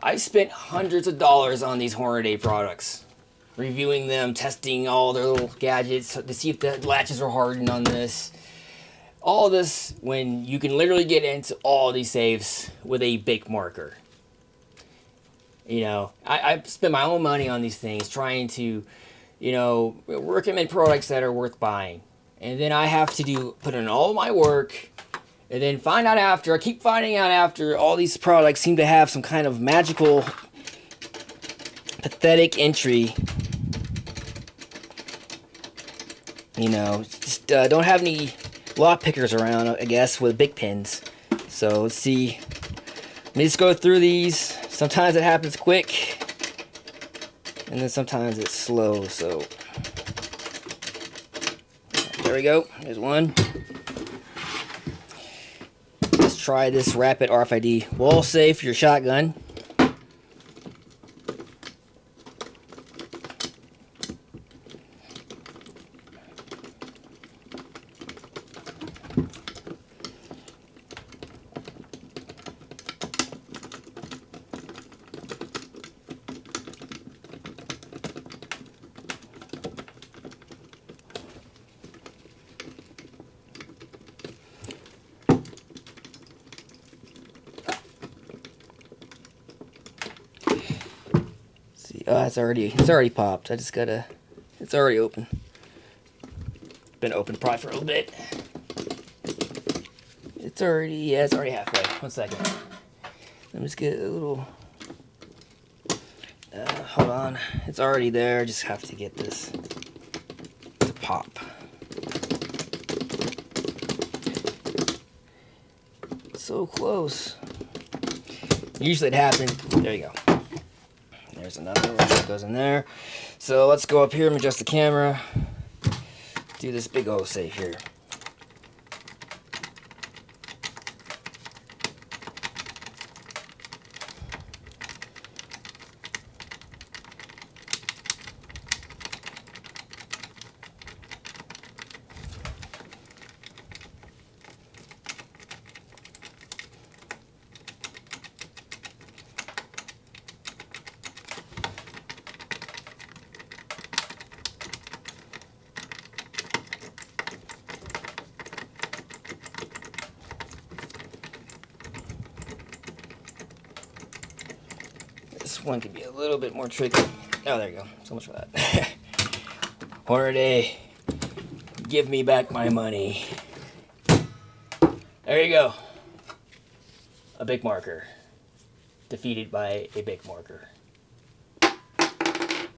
I spent hundreds of dollars on these Hornady products, reviewing them, testing all their little gadgets to see if the latches are hardened on this. All this when you can literally get into all these safes with a Bic marker. You know, I spend my own money on these things trying to, you know, recommend products that are worth buying. And then I have to put in all my work and then find out after, I keep finding out after, all these products seem to have some kind of magical, pathetic entry. You know, just don't have any lock pickers around, I guess, with big pins. So let's see. Let me just go through these. Sometimes it happens quick, and then sometimes it's slow. So there we go. There's one. Let's try this rapid RFID Awesafe for your shotgun. Oh, it's already popped. I just gotta. It's already open. Been open probably for a little bit. It's already halfway. 1 second. Let me just get a little. Hold on. It's already there. Just have to get this to pop. So close. Usually it happens. There you go. There's another one that goes in there. So let's go up here and adjust the camera. Do this big Awesafe here. This one could be a little bit more tricky. Oh, there you go. So much for that. Hornady, give me back my money. There you go. A Bic marker. Defeated by a Bic marker.